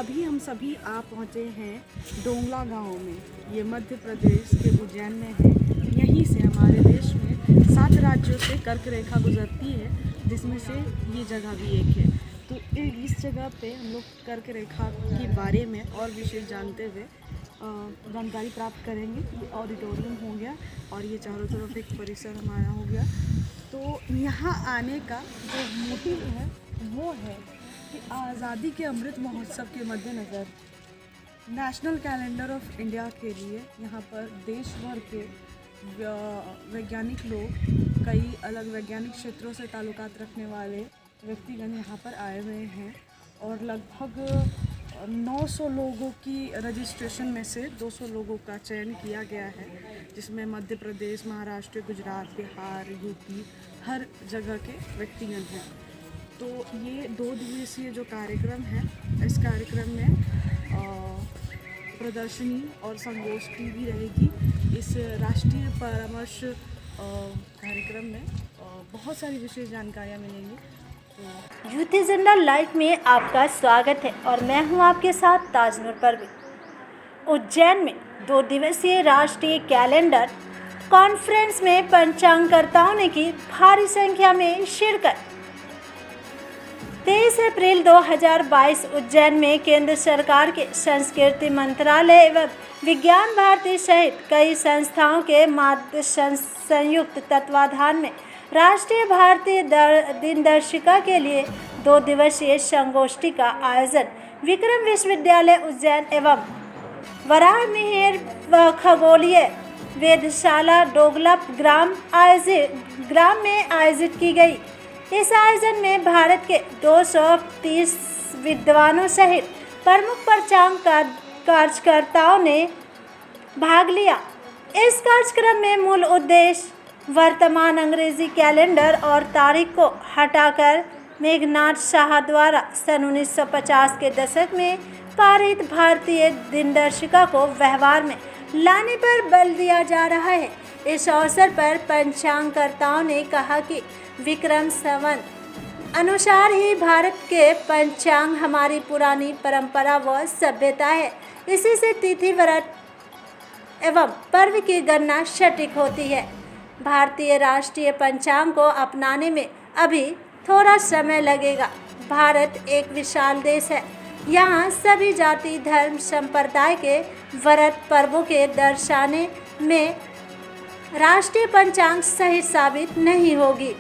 अभी हम सभी आ पहुँचे हैं डोंगला गांव में। ये मध्य प्रदेश के उज्जैन में है। यहीं से हमारे देश में 7 राज्यों से कर्क रेखा गुजरती है, जिसमें से ये जगह भी एक है। तो इस जगह पे हम लोग कर्क रेखा के बारे में और विशेष जानते हुए जानकारी प्राप्त करेंगे। ये ऑडिटोरियम हो गया और ये चारों तरफ एक परिसर हमारा हो गया। तो यहाँ आने का जो मोटिव है वो है कि आज़ादी के अमृत महोत्सव के मद्देनज़र नेशनल कैलेंडर ऑफ इंडिया के लिए यहाँ पर देश भर के वैज्ञानिक लोग, कई अलग वैज्ञानिक क्षेत्रों से ताल्लुकात रखने वाले व्यक्तिगण यहाँ पर आए हुए हैं और लगभग 900 लोगों की रजिस्ट्रेशन में से 200 लोगों का चयन किया गया है, जिसमें मध्य प्रदेश, महाराष्ट्र, गुजरात, बिहार, यूपी, हर जगह के व्यक्तिगण हैं। तो ये 2 दिवसीय जो कार्यक्रम है, इस कार्यक्रम में प्रदर्शनी और संगोष्ठी भी रहेगी। इस राष्ट्रीय परामर्श कार्यक्रम में बहुत सारी विशेष जानकारियाँ मिलेंगी। यूथ एजेंडा लाइव में आपका स्वागत है और मैं हूं आपके साथ ताजनूर परवीन। उज्जैन में 2 दिवसीय राष्ट्रीय कैलेंडर कॉन्फ्रेंस में पंचांगकर्ताओं ने की भारी संख्या में शिरकत। 23 अप्रैल 2022 उज्जैन में केंद्र सरकार के संस्कृति मंत्रालय एवं विज्ञान भारती सहित कई संस्थाओं के मार्गदर्शन संयुक्त तत्वाधान में राष्ट्रीय भारतीय दिनदर्शिका के लिए 2 दिवसीय संगोष्ठी का आयोजन विक्रम विश्वविद्यालय उज्जैन एवं वराहमिहिर खगोलीय वेधशाला डोंगला ग्राम में आयोजित की गई। इस आयोजन में भारत के 230 विद्वानों सहित प्रमुख पंचांग कार्यकर्ताओं ने भाग लिया। इस कार्यक्रम में मूल उद्देश्य वर्तमान अंग्रेजी कैलेंडर और तारीख को हटाकर मेघनाथ शाह द्वारा सन 1950 के दशक में पारित भारतीय दिनदर्शिका को व्यवहार में लाने पर बल दिया जा रहा है। इस अवसर पर पंचांगकर्ताओं ने कहा कि विक्रम संवत अनुसार ही भारत के पंचांग हमारी पुरानी परंपरा व सभ्यता है। इसी से तिथि, व्रत एवं पर्व की गणना सटीक होती है। भारतीय राष्ट्रीय पंचांग को अपनाने में अभी थोड़ा समय लगेगा। भारत एक विशाल देश है। यहाँ सभी जाति, धर्म, संप्रदाय के व्रत पर्वों के दर्शाने में राष्ट्रीय पंचांग सही साबित नहीं होगी।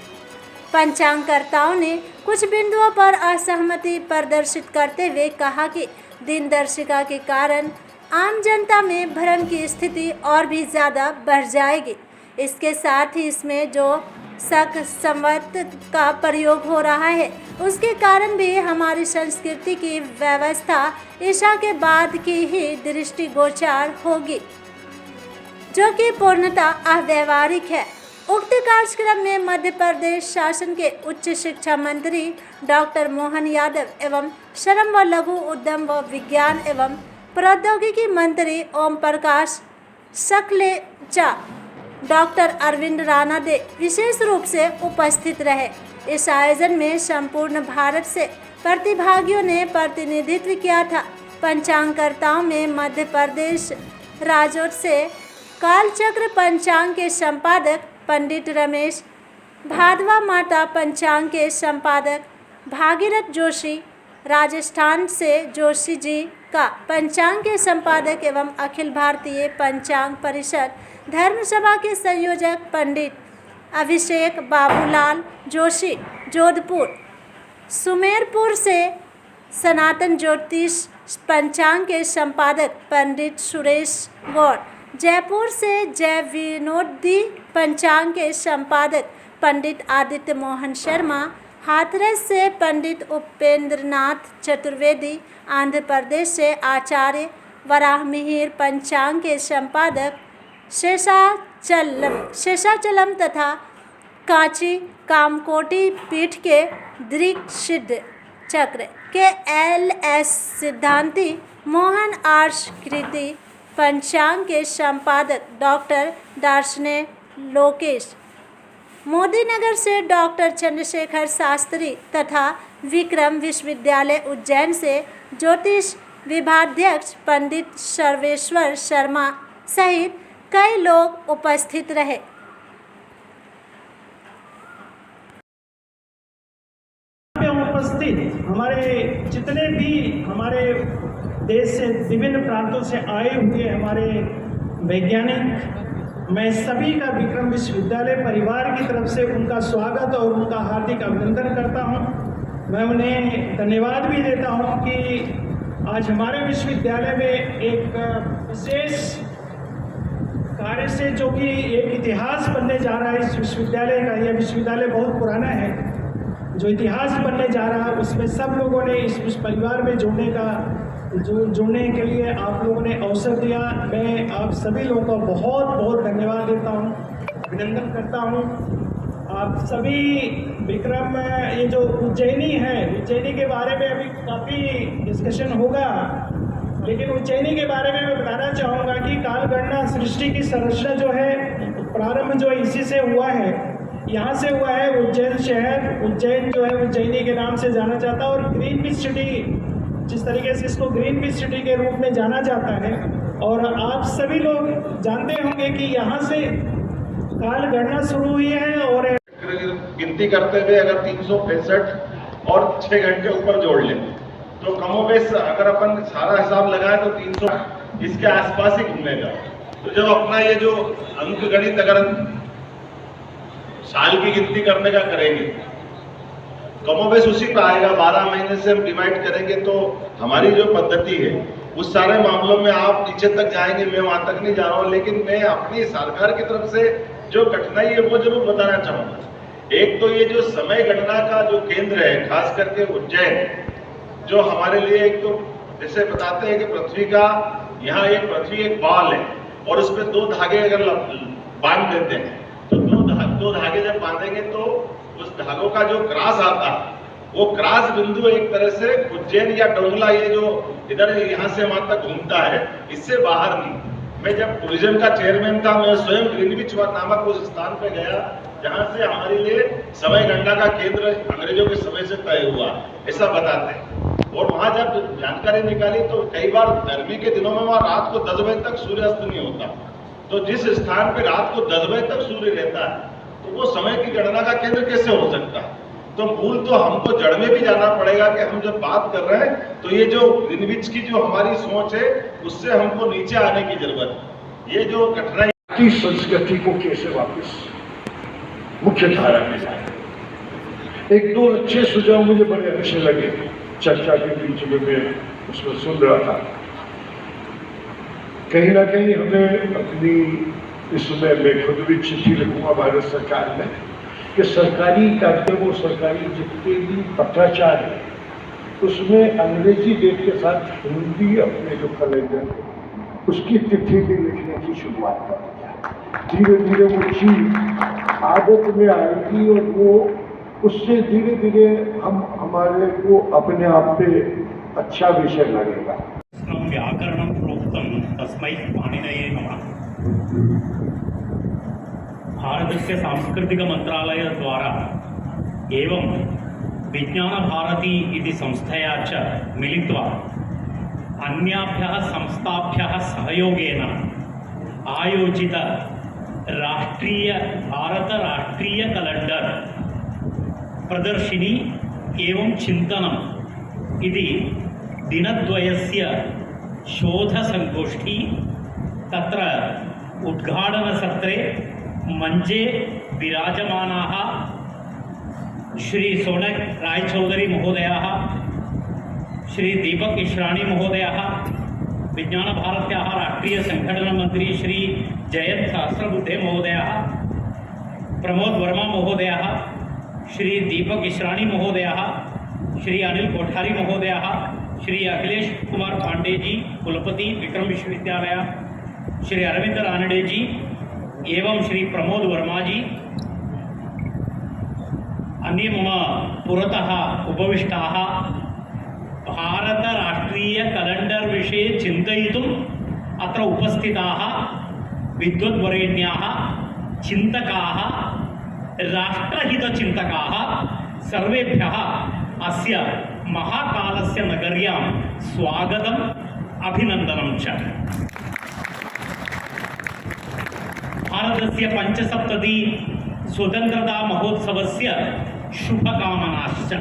पंचांगकर्ताओं ने कुछ बिंदुओं पर असहमति प्रदर्शित करते हुए कहा कि दिनदर्शिका के कारण आम जनता में भ्रम की स्थिति और भी ज़्यादा बढ़ जाएगी। इसके साथ ही इसमें जो शक संवत का प्रयोग हो रहा है, उसके कारण भी हमारी संस्कृति की व्यवस्था ईसा के बाद की ही दृष्टिगोचर होगी, जो कि पूर्णतः अव्यावहारिक है। उक्त कार्यक्रम में मध्य प्रदेश शासन के उच्च शिक्षा मंत्री डॉक्टर मोहन यादव एवं श्रम व लघु उद्यम व विज्ञान एवं प्रौद्योगिकी मंत्री ओम प्रकाश सकलेचा, डॉक्टर अरविंद राणा दे विशेष रूप से उपस्थित रहे। इस आयोजन में संपूर्ण भारत से प्रतिभागियों ने प्रतिनिधित्व किया था। पंचांगकर्ताओं में मध्य प्रदेश राजौर से कालचक्र पंचांग के संपादक पंडित रमेश, भादवा माता पंचांग के संपादक भागीरथ जोशी, राजस्थान से जोशी जी का पंचांग के संपादक एवं अखिल भारतीय पंचांग परिषद धर्मसभा के संयोजक पंडित अभिषेक बाबूलाल जोशी, जोधपुर, सुमेरपुर से सनातन ज्योतिष पंचांग के संपादक पंडित सुरेश गौड़, जयपुर से जय विनोदी पंचांग के संपादक पंडित आदित्य मोहन शर्मा, हाथरस से पंडित उपेंद्रनाथ चतुर्वेदी, आंध्र प्रदेश से आचार्य वराहमिहिर पंचांग के संपादक शेषाचलम तथा कांची कामकोटि पीठ के दृक्सिद्ध चक्र के LS सिद्धांति, मोहन आर्ष कृति पंचांग के संपादक डॉक्टर दार्शने लोकेश, मोदीनगर से डॉक्टर चंद्रशेखर शास्त्री तथा विक्रम विश्वविद्यालय उज्जैन से ज्योतिष विभागाध्यक्ष पंडित सर्वेश्वर शर्मा सहित कई लोग उपस्थित रहे। उपस्थित हमारे जितने भी हमारे देश से विभिन्न प्रांतों से आए हुए हमारे वैज्ञानिक, मैं सभी का विक्रम विश्वविद्यालय परिवार की तरफ से उनका स्वागत और उनका हार्दिक अभिनंदन करता हूं। मैं उन्हें धन्यवाद भी देता हूं कि आज हमारे विश्वविद्यालय में एक विशेष कार्य से, जो कि एक इतिहास बनने जा रहा है इस विश्वविद्यालय का। यह विश्वविद्यालय बहुत पुराना है, जो इतिहास बनने जा रहा है उसमें सब लोगों ने इस परिवार में जुड़ने के लिए आप लोगों ने अवसर दिया। मैं आप सभी लोगों का बहुत बहुत धन्यवाद देता हूं, अभिनंदन करता हूं। आप सभी विक्रम, ये जो उज्जैनी है, उज्जैनी के बारे में अभी काफ़ी डिस्कशन होगा, लेकिन उज्जैनी के बारे में मैं बताना चाहूँगा कि कालगणना सृष्टि की संरचना जो है, प्रारंभ जो इसी से हुआ है, यहाँ से हुआ है। उज्जैन शहर, उज्जैन जो है उज्जैनी के नाम से जाना जाता है, और ग्रीनविच सिटी, जिस तरीके से इसको ग्रीनविच सिटी के रूप में जाना जाता है। और आप सभी लोग जानते होंगे कि यहाँ से कालगणना शुरू हुई है। और गिनती करते हुए अगर 365 और 6 घंटे ऊपर जोड़ लें तो कमोबेश अगर अपन सारा हिसाब लगाए तो 300 इसके आसपास ही घूमेगा। तो जब अपना ये जो अंक गणित अगर साल की गिनती करने का करेंगे, कमोबेश उसी पर आएगा। 12 महीने से हम डिवाइड करेंगे तो हमारी जो पद्धति है उस सारे मामलों में आप नीचे तक जाएंगे। मैं वहां तक नहीं जा रहा हूँ, लेकिन मैं अपनी सरकार की तरफ से जो कठिनाई है वो जरूर बताना चाहूंगा। एक तो ये जो समय गणना का जो केंद्र है, खास करके उज्जैन, जो हमारे लिए एक तो जैसे बताते हैं कि पृथ्वी का यहाँ पृथ्वी एक बॉल है और उस पर 2 धागे अगर बांध देते हैं तो 2 धागे जब बांधेंगे तो उस धागों का जो क्रॉस आता है, वो क्रॉस बिंदु एक तरह से उज्जैन या डोंगला, ये जो इधर यहाँ से वहां तक घूमता है, इससे बाहर नहीं। मैं जब टूरिज्म का चेयरमैन था, मैं स्वयं ग्रीनविच नामक उस स्थान पे गया जहां से हमारे लिए समय गणना का केंद्र अंग्रेजों के समय से तय हुआ, ऐसा बताते हैं। और वहां जब जानकारी निकाली तो कई बार गर्मी के दिनों में वहां रात को 10 बजे तक सूर्यास्त नहीं होता। तो जिस स्थान पे रात को 10 बजे तक सूर्य रहता है, तो वो समय की गणना का केंद्र कैसे हो सकता है? तो मूल तो हमको जड़ में भी जाना पड़ेगा कि हम जब बात कर रहे हैं तो ये जो ग्रीनविच की जो हमारी सोच है उससे हमको नीचे आने की जरूरत है। ये जो कठिनाई संस्कृति को कैसे वापस मुख्य धारा में लाए, 1-2 अच्छे सुझाव मुझे बड़े अच्छे लगे चर्चा के बीच में मैं उसमें सुन रहा था। कहीं ना कहीं हमें अपनी, इसमें मैं खुद भी चिट्ठी लिखूंगा भारत सरकार में कि सरकारी कार्यक्रम और सरकारी जितने भी पत्राचार है उसमें अंग्रेजी डेट के साथ हिंदी अपने जो कैलेंडर है उसकी तिथि भी लिखने की शुरुआत कर दिया। धीरे धीरे वो चीज आदत में आएगी और वो उससे धीरे धीरे हम हमारे को अपने आप पे अच्छा विषय लगेगा। व्याकरणं प्रोक्तं तस्मै पाणिनये नमः। भारतस्य सांस्कृतिकमन्त्रालयद्वारा एवं विज्ञानभारती इति संस्थया च मिलित्वा अन्याभ्यः संस्थाभ्यः सहयोगेन आयोजित भारतराष्ट्रीय कैलेंडर प्रदर्शिनी एवं चिन्तनम् इति दिनद्वयस्य शोधसंगोष्ठी, तत्र उद्घाटनसत्रे मंचे विराजमानाः श्री सोनक रायचौधरी महोदयाः, श्री दीपक इश्राणी महोदयाः, विज्ञानभारत्याः राष्ट्रीय संघटन मंत्री श्री जयंत सहस्रबुद्धे महोदयाः, प्रमोद वर्मा महोदयाः, श्री दीपक इश्राणी महोदयाः, श्री अनिल कोठारी महोदयाः, श्री अखिलेश कुमार पांडे जी कुलपति विक्रम विश्वविद्यालय, श्री अरविंद रानडे जी एवं श्री प्रमोद वर्मा जी, अन्ये मम पुरतः उपविष्टाः भारत राष्ट्रीय कैलेंडर विषये चिन्तयितुम् अत्र उपस्थिताः विद्वद्वरेण्याः चिन्तकाः, राष्ट्रहितचिन्तकाः सर्वेभ्यः अस्य महाकालस्य नगर्यां स्वागतम् अभिनन्दनं च। भारतस्य 75 स्वतन्त्रता महोत्सवस्य शुभकामनाश्च।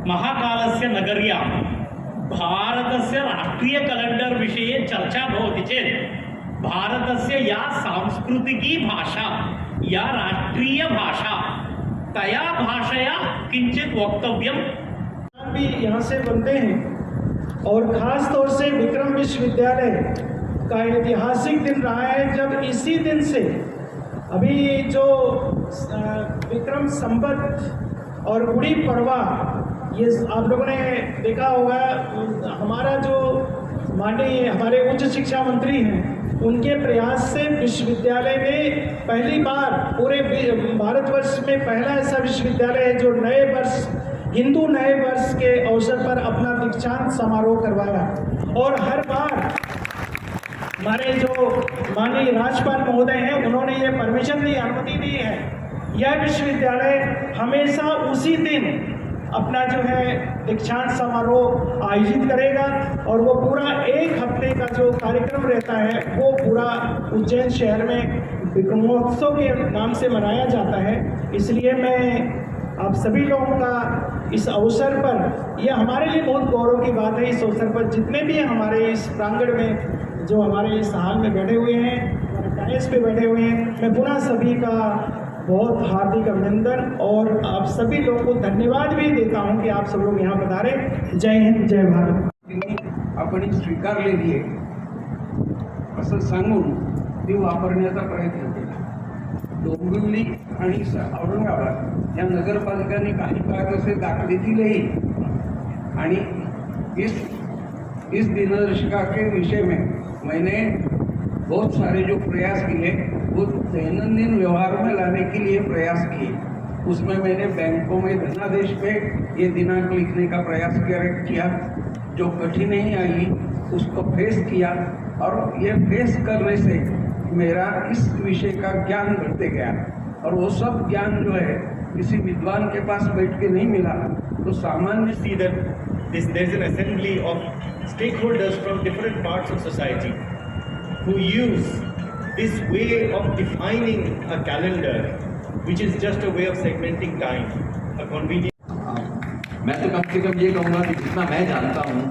महाकालस्य नगर्यां भारतस्य राष्ट्रीय कैलेंडर विषये चर्चा भवति चेत् भारतस्य या सांस्कृतिकी भाषा या राष्ट्रीय भाषा तया भाषया किंचित वक्तव्यम भी यहाँ से बनते हैं और ख़ास तौर से विक्रम विश्वविद्यालय का ऐतिहासिक दिन रहा है, जब इसी दिन से अभी जो विक्रम संवत और गुड़ी पड़वा, ये आप लोगों ने देखा होगा, हमारा जो माननीय हमारे उच्च शिक्षा मंत्री हैं उनके प्रयास से विश्वविद्यालय में पहली बार पूरे भारतवर्ष में पहला ऐसा विश्वविद्यालय है जो नए वर्ष हिंदू नए वर्ष के अवसर पर अपना दीक्षांत समारोह करवाया। और हर बार हमारे जो माननीय राज्यपाल महोदय हैं उन्होंने ये परमिशन दी, अनुमति दी है, यह विश्वविद्यालय हमेशा उसी दिन अपना जो है दीक्षांत समारोह आयोजित करेगा और वो पूरा एक हफ्ते का जो कार्यक्रम रहता है वो पूरा उज्जैन शहर में विक्रमोत्सव के नाम से मनाया जाता है। इसलिए मैं आप सभी लोगों का इस अवसर पर, यह हमारे लिए बहुत गौरव की बात है, इस अवसर पर जितने भी हमारे इस प्रांगण में जो हमारे इस हाल में बैठे हुए हैं, डायस पे बैठे हुए हैं, मैं पुनः सभी का बहुत हार्दिक अभिनंदन और आप सभी लोगों को धन्यवाद भी देता हूं कि आप सब लोग यहाँ पधारे। जय हिंद, जय भारत। आपण स्वीकारलेली आहे असं सांगून ती वापरण्याचा प्रयत्न केला। डोंबिवली आणि औरंगाबाद या नगरपालिकांनी काही काळ तसे दाखले दिलेही आणि इस दिनदर्शिका के विषय में मैंने बहुत सारे जो प्रयास किए वो दैनंदिन व्यवहार में लाने के लिए प्रयास किए। उसमें मैंने बैंकों में धनादेश पे ये दिनांक लिखने का प्रयास किया। जो कठिनाई आई उसको फेस किया और ये फेस करने से मेरा इस विषय का ज्ञान बढ़ते गया और वो सब ज्ञान जो है किसी विद्वान के पास बैठ के नहीं मिला तो सामान्य see that there's an assembly of stakeholders from different parts of society who use this way of defining a calendar, which is just a way of segmenting time, a convenient. मैं तो कम से कम ये कहूँगा कि जितना मैं जानता हूँ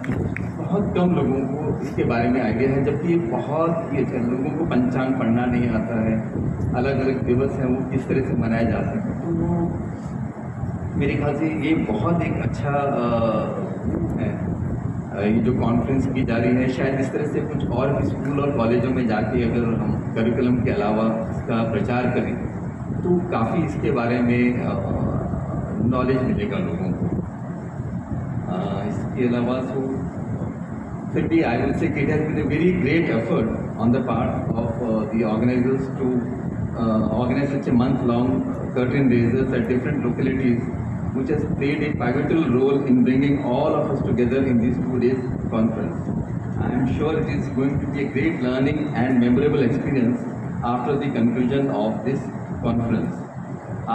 बहुत कम लोगों को इसके बारे में आइडिया है, जबकि ये बहुत ही अच्छा, लोगों को पंचांग पढ़ना नहीं आता है, अलग अलग दिवस हैं वो किस तरह से मनाए जा सकते हैं। तो मेरे ख्याल से ये बहुत एक अच्छा है। ये जो कॉन्फ्रेंस की जा रही है, शायद इस तरह से कुछ और भी स्कूल और कॉलेजों में जाके अगर हम करिकुलम के अलावा इसका प्रचार करें तो काफ़ी इसके बारे में नॉलेज मिलेगा लोगों को। इसके अलावा तो फिर भी I will say it has been a very great effort on the part of the organizers to organize such a month-long curtain raisers at different localities, which has played a pivotal role in bringing all of us together in these 2 days conference. I am sure it is going to be a great learning and memorable experience after the conclusion of this conference.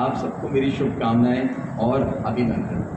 आप सबको मेरी शुभकामनाएं और अभिनंदन।